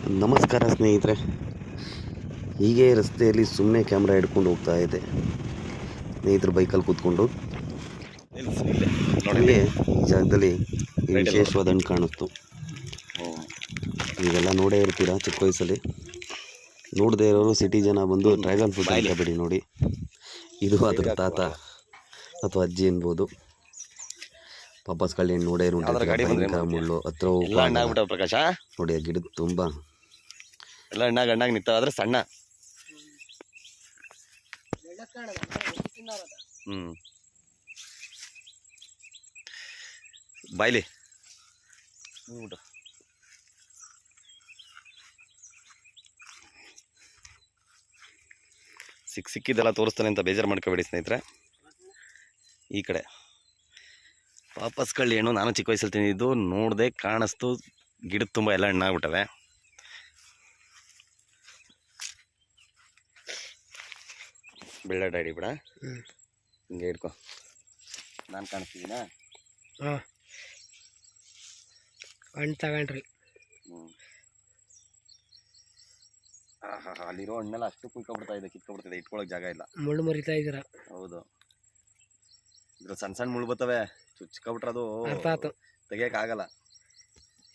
ನಮಸ್ಕಾರ ಸ್ನೇಹಿತರೆ. ಹೀಗೆ ರಸ್ತೆಯಲ್ಲಿ ಸುಮ್ಮನೆ ಕ್ಯಾಮ್ರಾ ಹಿಡ್ಕೊಂಡು ಹೋಗ್ತಾ ಇದೆ. ಸ್ನೇಹಿತರು ಬೈಕಲ್ಲಿ ಕೂತ್ಕೊಂಡು ನನಗೆ ಈ ಜಾಗದಲ್ಲಿ ವಿಶೇಷವಾದ ಹಣ್ಣು ಕಾಣಿಸ್ತು. ನೀವೆಲ್ಲ ನೋಡೇ ಇರ್ತೀರಾ ಚಿಕ್ಕ ವಯಸ್ಸಲ್ಲಿ. ನೋಡದೇ ಇರೋರು ಸಿಟಿ ಜನ ಬಂದು ಡ್ರ್ಯಾಗನ್ ಫ್ರೂಟ್ ಅಂತ ಬಿಡಿ ನೋಡಿ. ಇದು ಅದರ ತಾತ ಅಥವಾ ಅಜ್ಜಿ ಅನ್ಬೋದು. ಪಾಪಸ್ ಕಳ್ಳಿ ಹಣ್ಣು ನೋಡೇ ಭಯಂಕರ ಮುಳ್ಳು ಹತ್ರ ಪ್ರಕಾಶ ನೋಡಿ. ಆ ಗಿಡದ ತುಂಬ ಎಲ್ಲ ಹಣ್ಣಾಗಿ ನಿಂತಾದ್ರೆ ಸಣ್ಣ ಬಾಯ್ಲಿ ಊಟ ಸಿಕ್ಕಿದ್ದೆಲ್ಲ ತೋರಿಸ್ತಾನೆ ಅಂತ ಬೇಜಾರು ಮಾಡ್ಕೋಬೇಡಿ ಸ್ನೇಹಿತರೆ. ಈ ಕಡೆ ವಾಪಸ್ ಕಳ್ಳಿ ಹಣ್ಣು ನಾನು ಚಿಕ್ಕ ವಯಸ್ಸಲ್ಲಿ ತಿಂದಿದ್ದು ನೋಡ್ದೆ ಕಾಣಿಸ್ತು. ಗಿಡದ ತುಂಬ ಎಲ್ಲ ಹಣ್ಣಾಗ್ಬಿಟ್ಟವೆ. ಬೆಳ್ಳ ಡೈಡಿ ಬಿಡ ಹಿಂಗೆ ಹಿಡ್ಕೊ. ನಾನು ಕಾಣಿಸ್ತಿದ್ದೀನಾ? ಹಾಂ, ಹಣ್ಣು ತಗೊಂಡ್ರಿ. ಅಲ್ಲಿರೋ ಹಣ್ಣೆಲ್ಲ ಅಷ್ಟು ಕುಯ್ಕೊಬಿಡ್ತಾ ಇದೆ, ಕಿತ್ಕೊಬಿಡ್ತಿದೆ. ಇಟ್ಕೊಳಕ್ ಜಾಗ ಇಲ್ಲ. ಮುಳ್ಳು ಮರಿತಾ ಇದ್ದೀರಾ? ಹೌದು, ಇದ್ರ ಸಣ್ಣ ಸಣ್ಣ ಮುಳ್ಳು ಬರ್ತವೆ. ಚುಚ್ಕೊಬಿಟ್ರೆ ಅದು ತೆಗಿಯಕ್ ಆಗಲ್ಲ.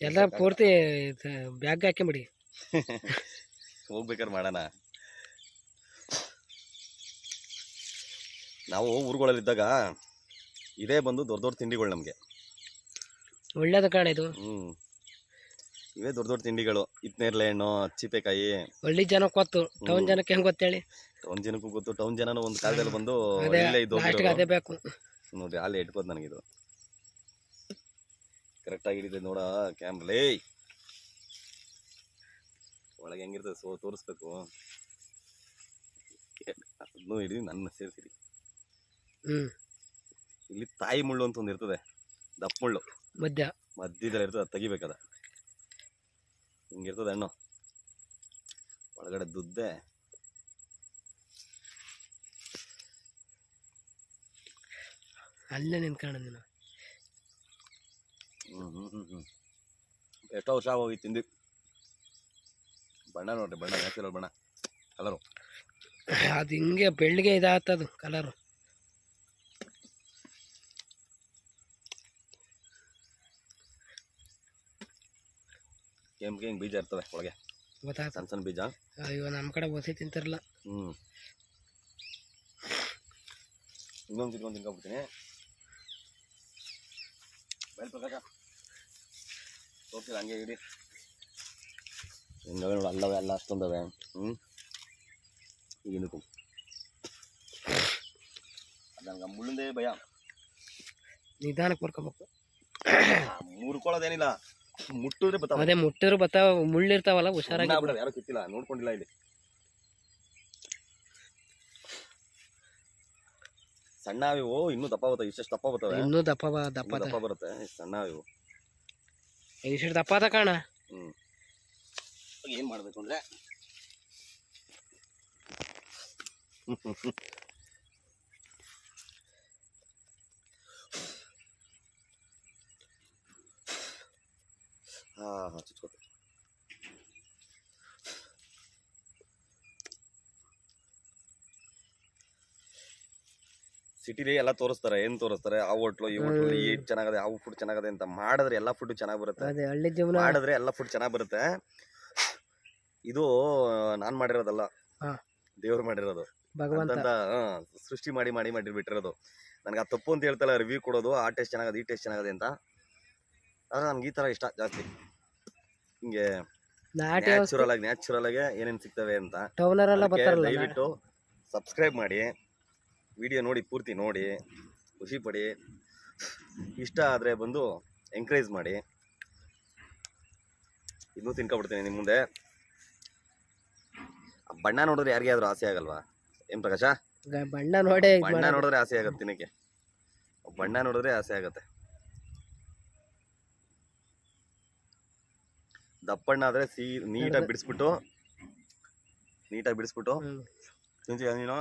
ಎಲ್ಲ ಪೂರ್ತಿ ಬ್ಯಾಗ್ ಹಾಕಿಬಿಡಿ. ಹೋಗ್ಬೇಕಾದ್ರೆ ಮಾಡೋಣ. ನಾವು ಊರುಗಳಲ್ಲಿದ್ದಾಗ ಇದೇ ಬಂದು ದೊಡ್ಡ ದೊಡ್ಡ ತಿಂಡಿಗಳು ನಮಗೆ. ಒಳ್ಳೇದು ಕಾಣ ಇದು. ಇವೇ ದೊಡ್ಡ ದೊಡ್ಡ ತಿಂಡಿಗಳು. ಇತ್ನೇರ್ಲೆ ಹಣ್ಣು, ಚಿಪೆಕಾಯಿ. ಹಳ್ಳಿ ಜನಕ್ಕೆ ಗೊತ್ತು, ಟೌನ್ ಜನಕ್ಕೆ ಹೆಂಗ್ ಗೊತ್ತೇಳಿ? ಟೌನ್ ಜನಕ್ಕೂ ಗೊತ್ತು. ಟೌನ್ ಜನನು ಒಂದು ಕಾಲದಲ್ಲಿ ಬಂದು ಅದೇ ಬೇಕು ನೋಡ್ರಿ. ಅಲ್ಲಿ ಇಟ್ಕೋದು ನನಗಿದು ಕರೆಕ್ಟಾಗಿ ಹಿಡಿತದೆ ನೋಡ ಕ್ಯಾಮ್ರಲೇ. ಒಳಗೆ ಹೆಂಗಿರ್ತದೆ ತೋರಿಸ್ಬೇಕು. ಅದನ್ನು ಹಿಡಿದು ನನ್ನ ಸೇರಿಸಿರಿ. ಇಲ್ಲಿ ತಾಯಿ ಮುಳ್ಳು ಅಂತ ಒಂದು ಇರ್ತದೆ, ದಪ್ಪ ಮುಳ್ಳು ಮಧ್ಯದಲ್ಲಿ ಇರ್ತದೆ. ಅದು ತೆಗಿಬೇಕದ. ಹಿಂಗಿರ್ತದೆ ಹಣ್ಣು, ಒಳಗಡೆ ದುದ್ದೆ. ಅಲ್ಲೇ ನಿಂತ್ಕೊಂಡ ನೀನು. ಎಷ್ಟೋ ವರ್ಷ ಹೋಗಿ ತಿಂದು. ಬಣ್ಣ ನೋಡ್ರಿ, ಬಣ್ಣ ನ್ಯಾಚುರಲ್ ಬಣ್ಣ, ಕಲರು. ಅದು ಹಿಂಗೆ ಬೆಳ್ಳಿಗೆ ಇದಾಗ್ತದು ಕಲರು. ಕೆಂಪಿಗೆ ಹಿಂಗೆ ಬೀಜ ಇರ್ತವೆ ಒಳಗೆ, ಸಣ್ಣ ಸಣ್ಣ ಬೀಜ. ಅಯ್ಯೋ, ನಮ್ಮ ಕಡೆ ಒಸಿ ತಿಂತಿರಲ್ಲ. ಇನ್ನೊಂದು ತಿನ್ಕೊಂಡು ತಿನ್ಕೊಂಡ್ಬಿಡ್ತೀನಿ. ಬಯಲು ಪ್ರಕಾಶ ಹೋಗ್ತಿಲ್ಲ ಹಂಗೆ ಇಡಿ. ಹಿಂಗವೆ ನೋಡಿ, ಅಲ್ಲವೇ ಎಲ್ಲ ಅಷ್ಟೊಂದವೆ. ಈಗ ಇದಕ್ಕೂ ಅದು ನನಗೆ ಮುಳ್ಳಿಂದೇ ಭಯ. ನಿಧಾನಕ್ಕೆ ಬರ್ಕೋಬೇಕು. ಮುರ್ಕೊಳ್ಳೋದೇನಿಲ್ಲ, ಮುಟ್ಟಿದ್ರೆ ಬರ್ತಾವ. ಅದೇ ಮುಟ್ಟಿದ್ರು ಬರ್ತಾವ. ಮುಳ್ಳಿರ್ತಾವಲ್ಲ, ಹುಷಾರಾಗಿ. ಯಾರು ಕಿತ್ತಿಲ್ಲ, ನೋಡ್ಕೊಂಡಿಲ್ಲ. ಇಲ್ಲಿ ಸಣ್ಣ ಇವು ಇನ್ನೂ ದಪ್ಪ ಬರ್ತವೆ. ಇಷ್ಟು ದಪ್ಪ ಬರ್ತವೆ. ಇನ್ನೂ ದಪ್ಪ ಬರುತ್ತೆ. ಸಣ್ಣ ಇವು ಇಷ್ಟು ದಪ್ಪ ಅದ ಕಾಣ. ಏನ್ ಮಾಡ್ಬೇಕು ಅಂದ್ರೆ ಚುಚ್ಕೋತ. ಸಿಟಿಲಿ ಎಲ್ಲ ತೋರಿಸ್ತಾರೆ. ಏನ್ ತೋರಿಸ್ತಾರೆ? ಆ ಹೋಟ್ಲು, ಈ ಹೋಟ್ಲು, ಈ ಚೆನ್ನಾಗದೆ, ಆ ಫುಡ್ ಚೆನ್ನಾಗದೆ ಅಂತ ಮಾಡಿದ್ರೆ ಎಲ್ಲ ಫುಡ್ ಚೆನ್ನಾಗಿ ಬರುತ್ತೆ. ಮಾಡಿದ್ರೆ ಎಲ್ಲ ಫುಡ್ ಚೆನ್ನಾಗಿ ಬರುತ್ತೆ. ಇದು ನಾನ್ ಮಾಡಿರೋದಲ್ಲ, ದೇವ್ರು ಮಾಡಿರೋದು. ಭಗವಂತ ಸೃಷ್ಟಿ ಮಾಡಿ ಬಿಟ್ಟಿರೋದು. ನನ್ಗೆ ಆ ತಪ್ಪು ಅಂತ ಹೇಳ್ತಲ್ಲ ರಿವ್ಯೂ ಕೊಡೋದು. ಆ ಟೇಸ್ಟ್ ಚೆನ್ನಾಗದೆ, ಈ ಟೇಸ್ಟ್ ಚೆನ್ನಾಗದೆ ಅಂತ. ಆದ್ರೆ ನನ್ಗೆ ಈ ತರ ಇಷ್ಟ ಜಾಸ್ತಿ. ಹಿಂಗೆ ನ್ಯಾಚುರಲ್ ಆಗಿ ಏನೇನು ಸಿಗ್ತವೆ ಅಂತ. ದಯವಿಟ್ಟು ಸಬ್ಸ್ಕ್ರೈಬ್ ಮಾಡಿ, ವಿಡಿಯೋ ನೋಡಿ, ಪೂರ್ತಿ ನೋಡಿ, ಖುಷಿ ಪಡಿ. ಇಷ್ಟ ಆದರೆ ಬಂದು ಎಂಕರೇಜ್ ಮಾಡಿ. ಇನ್ನೂ ತಿನ್ಕೊಬಿಡ್ತೀನಿ ನಿಮ್ಮ ಮುಂದೆ. ಬಣ್ಣ ನೋಡಿದ್ರೆ ಯಾರಿಗೆ ಆದ್ರೂ ಆಸೆ ಆಗಲ್ವಾ? ಏನ್ ಪ್ರಕಾಶ? ಬಣ್ಣ ನೋಡಿದ್ರೆ ಆಸೆ ಆಗತ್ತೆ ತಿನ್ನಕ್ಕೆ. ಬಣ್ಣ ನೋಡಿದ್ರೆ ಆಸೆ ಆಗತ್ತೆ. ದಪ್ಪಣ್ಣ ಆದ್ರೆ ನೀಟಾಗಿ ಬಿಡಿಸ್ಬಿಟ್ಟು ತಿಂತೀಯ ನೀನು.